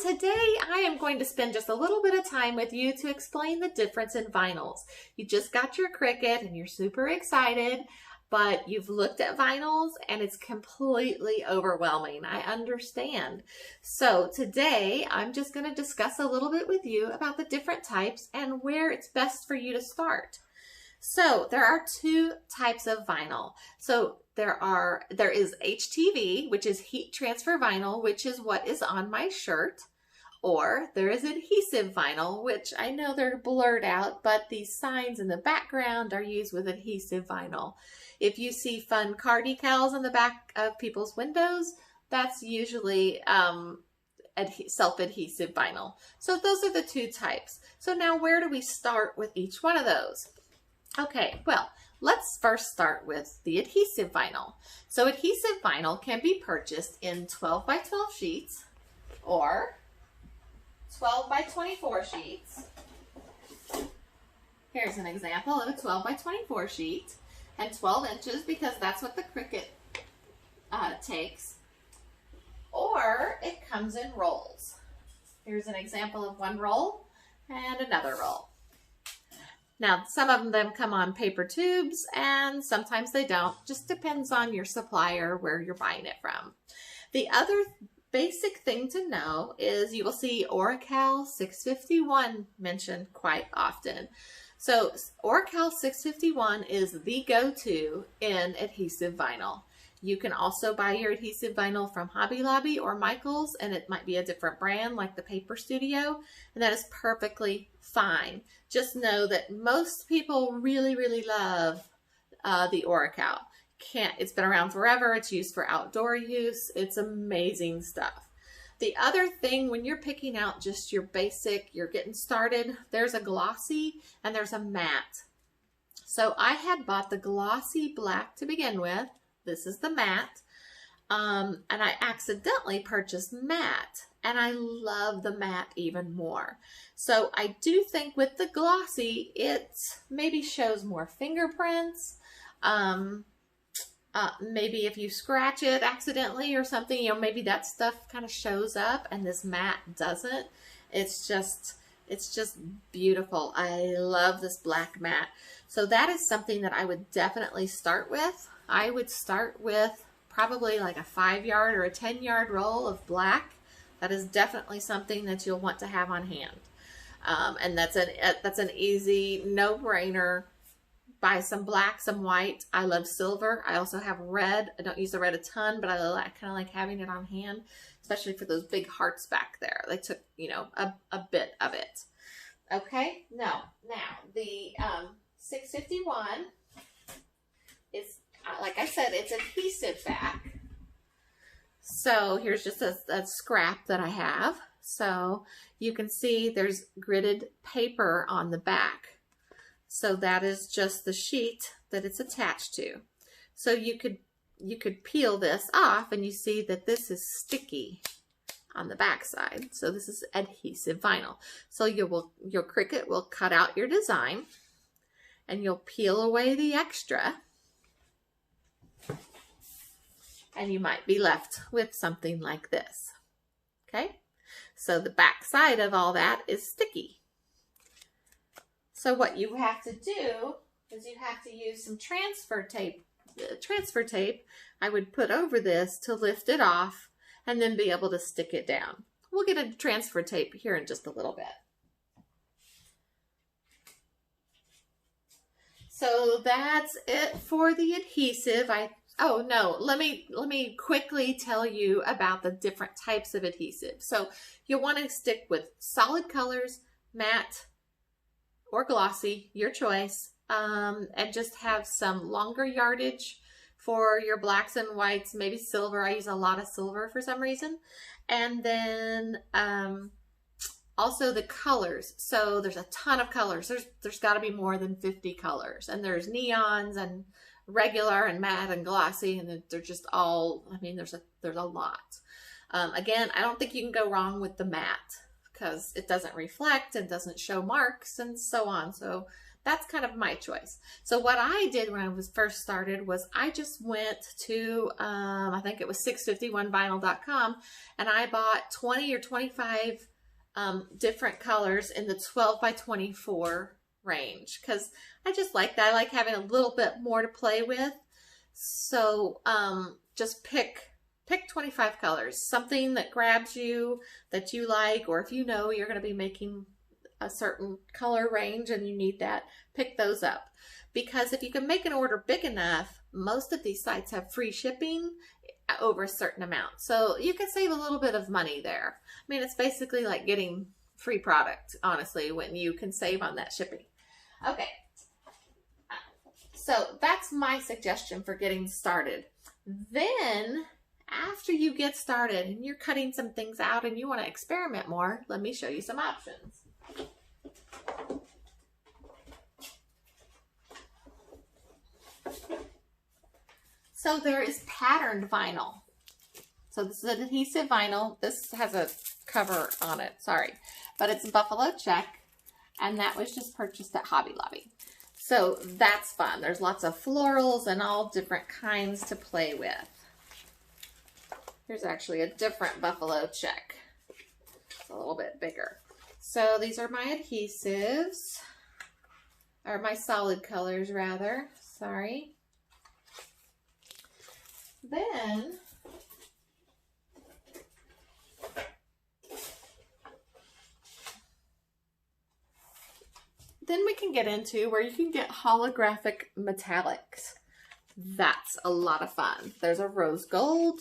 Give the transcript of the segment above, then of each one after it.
Today I am going to spend just a little bit of time with you to explain the difference in vinyls. You just got your Cricut and you're super excited, but you've looked at vinyls and it's completely overwhelming. I understand. So today I'm just going to discuss a little bit with you about the different types and where it's best for you to start. So there are two types of vinyl. So there is HTV, which is heat transfer vinyl, which is what is on my shirt, or there is adhesive vinyl, which I know they're blurred out, but these signs in the background are used with adhesive vinyl. If you see fun car decals on the back of people's windows, that's usually self-adhesive vinyl. So those are the two types. So now where do we start with each one of those? Okay, well, let's first start with the adhesive vinyl. So adhesive vinyl can be purchased in 12 by 12 sheets or 12 by 24 sheets. Here's an example of a 12 by 24 sheet, and 12 inches because that's what the Cricut takes. Or it comes in rolls. Here's an example of one roll and another roll. Now, some of them come on paper tubes and sometimes they don't. Just depends on your supplier, where you're buying it from. The other basic thing to know is you will see Oracal 651 mentioned quite often. So Oracal 651 is the go-to in adhesive vinyl. You can also buy your adhesive vinyl from Hobby Lobby or Michaels, and it might be a different brand like the Paper Studio, and that is perfectly fine. Just know that most people really, really love the Oracal. It's been around forever. It's used for outdoor use. It's amazing stuff. The other thing, when you're picking out just your basic, you're getting started, there's a glossy and there's a matte. So I had bought the glossy black to begin with. This is the matte, and I accidentally purchased matte, and I love the matte even more. So I do think with the glossy, it maybe shows more fingerprints. Maybe if you scratch it accidentally or something, you know, maybe that stuff kind of shows up, and this matte doesn't. It's just beautiful. I love this black matte. So that is something that I would definitely start with. I would start with probably like a 5-yard or a 10-yard roll of black. That is definitely something that you'll want to have on hand. And that's an easy no-brainer. Buy some black, some white. I love silver. I also have red. I don't use the red a ton, but I kind of like having it on hand, especially for those big hearts back there. They took, you know, a bit of it. Okay, now the 651 is, like I said, it's adhesive back. So here's just a scrap that I have. So you can see there's gridded paper on the back. So that is just the sheet that it's attached to. So you could peel this off and you see that this is sticky on the back side. So this is adhesive vinyl. So your Cricut will cut out your design and you'll peel away the extra. And you might be left with something like this. Okay? So the back side of all that is sticky. So what you have to do is you have to use some transfer tape. Transfer tape I would put over this to lift it off and then be able to stick it down. We'll get a transfer tape here in just a little bit. So that's it for the adhesive. Oh no, let me quickly tell you about the different types of adhesive. So you'll want to stick with solid colors, matte, or glossy, your choice, and just have some longer yardage for your blacks and whites, maybe silver. I use a lot of silver for some reason. And then also the colors. So there's a ton of colors. There's got to be more than 50 colors. And there's neons and regular and matte and glossy, and they're just all, I mean, there's a lot. Again, I don't think you can go wrong with the matte, because it doesn't reflect and doesn't show marks and so on. So That's kind of my choice. So what I did when I was first started was I just went to, I think it was 651vinyl.com, and I bought 20 or 25 different colors in the 12 by 24 range, because I just like that. I like having a little bit more to play with. So just pick 25 colors, something that grabs you, that you like, or if you know you're going to be making a certain color range and you need that, pick those up. Because if you can make an order big enough, most of these sites have free shipping over a certain amount. So you can save a little bit of money there. I mean, it's basically like getting free product, honestly, when you can save on that shipping. Okay. So that's my suggestion for getting started. Then after you get started and you're cutting some things out and you want to experiment more, let me show you some options. So there is patterned vinyl. So this is an adhesive vinyl. This has a cover on it, sorry. But it's buffalo check, and that was just purchased at Hobby Lobby. So that's fun. There's lots of florals and all different kinds to play with. Here's actually a different buffalo check. It's a little bit bigger. So these are my adhesives, or my solid colors rather, sorry. Then we can get into where you can get holographic metallics. That's a lot of fun. There's a rose gold.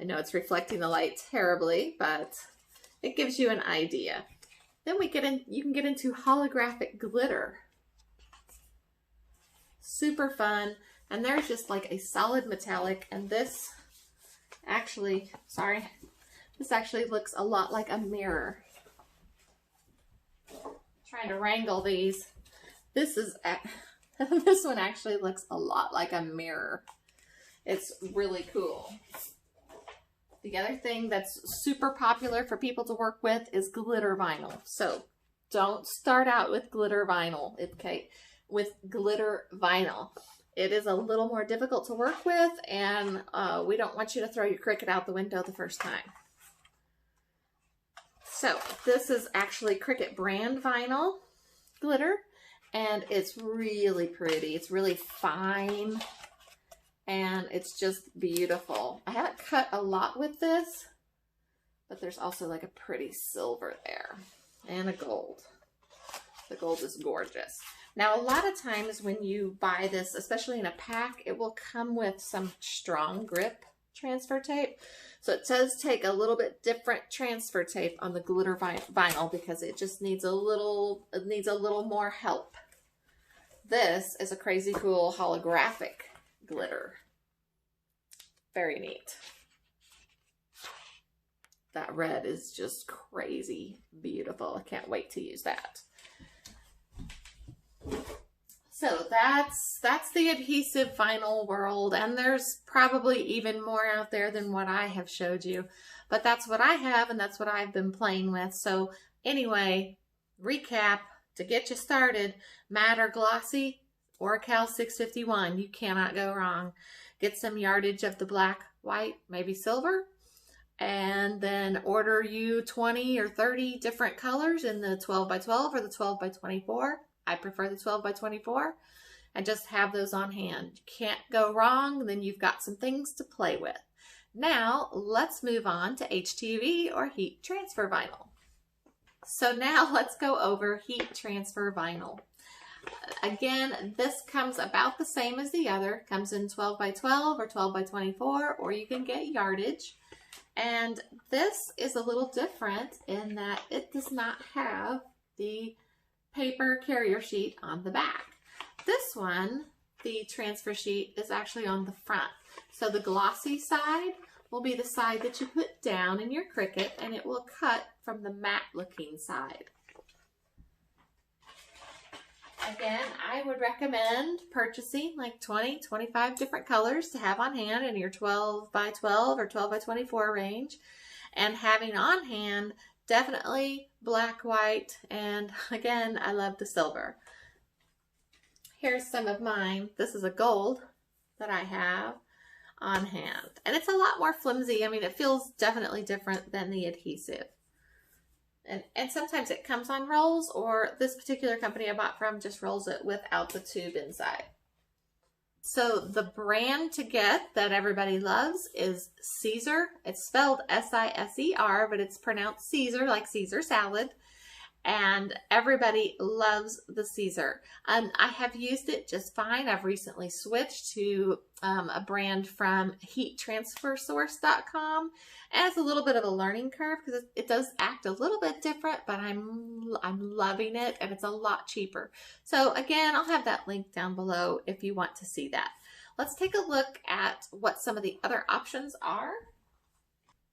I know it's reflecting the light terribly, but it gives you an idea. Then you can get into holographic glitter. Super fun. And there's just like a solid metallic, and this actually, this actually looks a lot like a mirror. Trying to wrangle these. This one actually looks a lot like a mirror. It's really cool. The other thing that's super popular for people to work with is glitter vinyl. So don't start out with glitter vinyl, okay? With glitter vinyl. It is a little more difficult to work with, and we don't want you to throw your Cricut out the window the first time. So this is actually Cricut brand vinyl glitter, and it's really pretty. It's really fine, and it's just beautiful. I haven't cut a lot with this, but there's also like a pretty silver there, and a gold. The gold is gorgeous. Now, a lot of times when you buy this, especially in a pack, it will come with some strong grip transfer tape. So it does take a little bit different transfer tape on the glitter vinyl because it just needs a little more help. This is a crazy cool holographic glitter. Very neat. That red is just crazy beautiful. I can't wait to use that. So that's the adhesive vinyl world, and there's probably even more out there than what I have showed you, but that's what I have and that's what I've been playing with. So anyway, recap to get you started: matte or glossy, or Cal 651, you cannot go wrong. Get some yardage of the black, white, maybe silver, and then order you 20 or 30 different colors in the 12 by 12 or the 12 by 24. I prefer the 12 by 24, and just have those on hand. You can't go wrong. Then you've got some things to play with. Now let's move on to HTV, or heat transfer vinyl. So now let's go over heat transfer vinyl. Again, this comes about the same as the other. Comes in 12 by 12 or 12 by 24, or you can get yardage. And this is a little different in that it does not have the paper carrier sheet on the back. This one, the transfer sheet, is actually on the front. So the glossy side will be the side that you put down in your Cricut, and it will cut from the matte looking side. Again, I would recommend purchasing like 20, 25 different colors to have on hand in your 12 by 12 or 12 by 24 range, and having on hand definitely black, white, and again, I love the silver. Here's some of mine. This is a gold that I have on hand. And it's a lot more flimsy. I mean, it feels definitely different than the adhesive. And sometimes it comes on rolls, or this particular company I bought from just rolls it without the tube inside. So the brand to get that everybody loves is Caesar. It's spelled S-I-S-E-R, but it's pronounced Caesar, like Caesar salad. And everybody loves the Caesar. I have used it just fine. I've recently switched to a brand from heattransfersource.com. And it's a little bit of a learning curve because it does act a little bit different, but I'm loving it, and it's a lot cheaper. So again, I'll have that link down below if you want to see that. Let's take a look at what some of the other options are.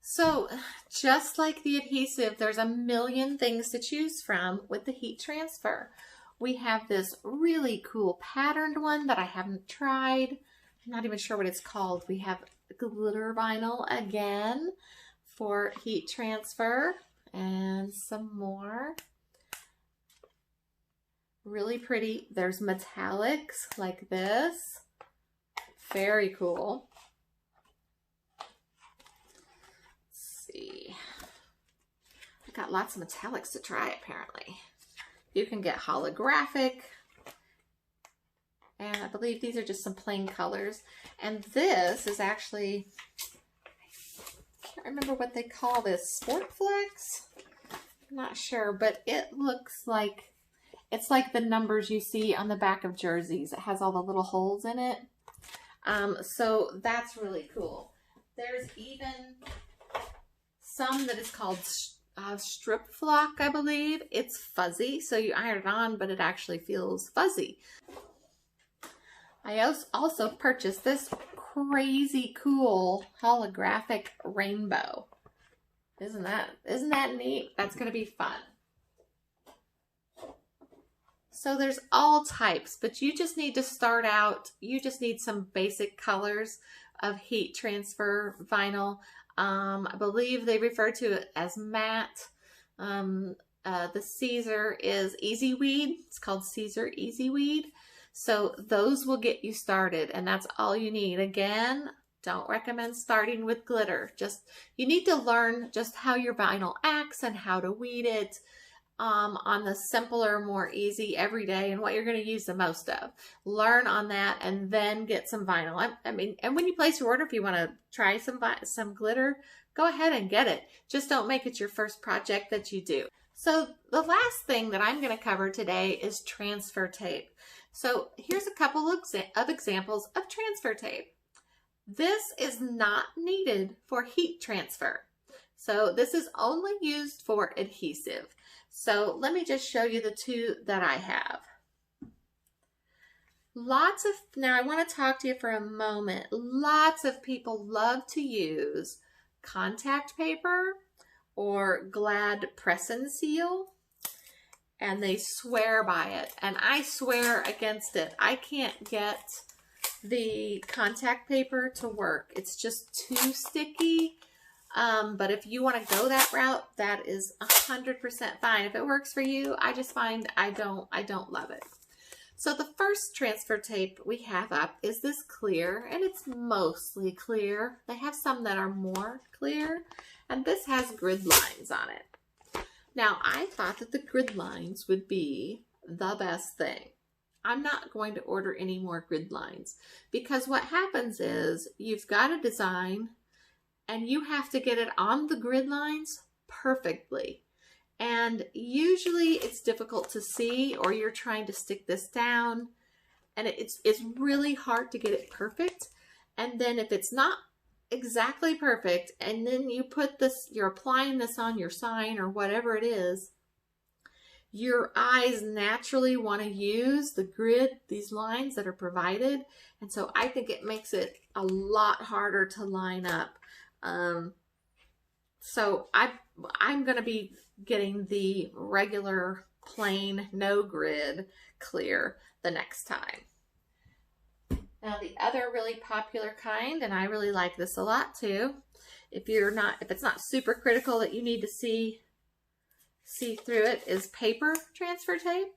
So just like the adhesive, there's a million things to choose from with the heat transfer. We have this really cool patterned one that I haven't tried. I'm not even sure what it's called. We have glitter vinyl again for heat transfer, and some more. Really pretty. There's metallics like this. Very cool. I got lots of metallics to try apparently. You can get holographic, and I believe these are just some plain colors. And this is actually, I can't remember what they call this, Sport Flex? I'm not sure, but it looks like, it's like the numbers you see on the back of jerseys. It has all the little holes in it. So that's really cool. There's even some that is called strip flock, I believe. It's fuzzy, so you iron it on, but it actually feels fuzzy. I also purchased this crazy cool holographic rainbow. Isn't that neat? That's gonna be fun. So there's all types, but you just need to start out, you just need some basic colors of heat transfer vinyl. I believe they refer to it as matte. The Caesar is Easy Weed. It's called Caesar Easy Weed. So those will get you started, and that's all you need. Again, don't recommend starting with glitter. You need to learn just how your vinyl acts and how to weed it on the simpler, more easy everyday, and what you're going to use the most of. Learn on that and then get some vinyl. I mean, and when you place your order, if you want to try some glitter, go ahead and get it. Just don't make it your first project that you do. So the last thing that I'm going to cover today is transfer tape. So here's a couple of examples of transfer tape. This is not needed for heat transfer. So this is only used for adhesive. So let me just show you the two that I have. Now I want to talk to you for a moment. Lots of people love to use contact paper or Glad Press and Seal, and they swear by it, and I swear against it. I can't get the contact paper to work. It's just too sticky. But if you want to go that route, that is 100% fine. If it works for you, I just find I don't love it. So the first transfer tape we have up is this clear, and it's mostly clear. They have some that are more clear, and this has grid lines on it. Now, I thought that the grid lines would be the best thing. I'm not going to order any more grid lines, because what happens is you've got a design and you have to get it on the grid lines perfectly. And usually it's difficult to see, or you're trying to stick this down, and it's really hard to get it perfect. And then if it's not exactly perfect, and then you put this, you're applying this on your sign or whatever it is, your eyes naturally want to use the grid, these lines that are provided. And so I think it makes it a lot harder to line up. So I'm going to be getting the regular plain no grid clear the next time. Now the other really popular kind, and I really like this a lot too, if it's not super critical that you need to see through it, is paper transfer tape.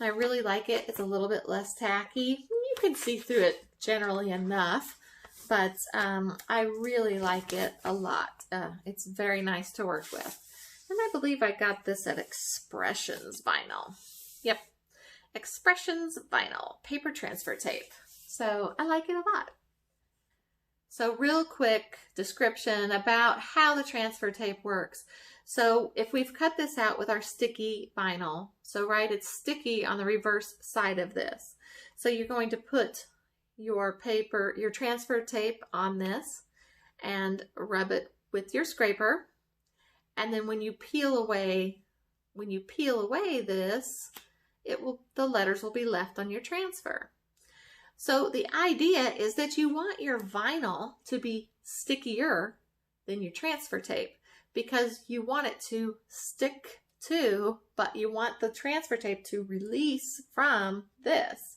I really like it. It's a little bit less tacky. You can see through it generally enough, but I really like it a lot. It's very nice to work with. And I believe I got this at Expressions Vinyl. Yep, Expressions Vinyl, paper transfer tape. So I like it a lot. So real quick description about how the transfer tape works. So if we've cut this out with our sticky vinyl, so right, it's sticky on the reverse side of this. So you're going to put your paper, your transfer tape on this and rub it with your scraper. And then when you peel away this, the letters will be left on your transfer. So the idea is that you want your vinyl to be stickier than your transfer tape because you want it to stick to, but you want the transfer tape to release from this.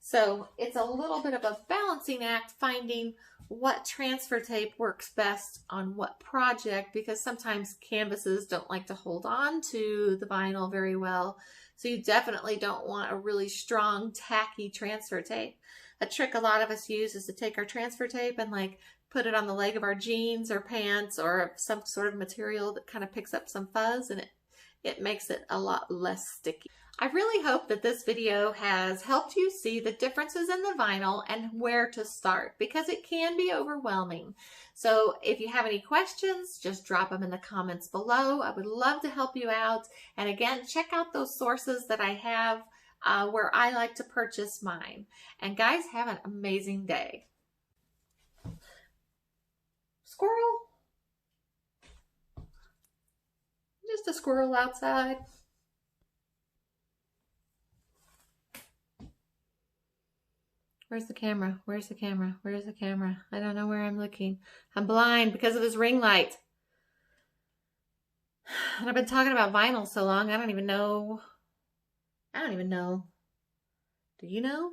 So it's a little bit of a balancing act finding what transfer tape works best on what project, because sometimes canvases don't like to hold on to the vinyl very well. So you definitely don't want a really strong, tacky transfer tape. A trick a lot of us use is to take our transfer tape and like put it on the leg of our jeans or pants or some sort of material that kind of picks up some fuzz, and it makes it a lot less sticky. I really hope that this video has helped you see the differences in the vinyl and where to start, because it can be overwhelming. So if you have any questions, just drop them in the comments below. I would love to help you out. And again, check out those sources that I have where I like to purchase mine. And guys, have an amazing day. Squirrel. Just a squirrel outside. Where's the camera? Where's the camera? Where's the camera? I don't know where I'm looking. I'm blind because of this ring light. And I've been talking about vinyl so long, I don't even know. Do you know?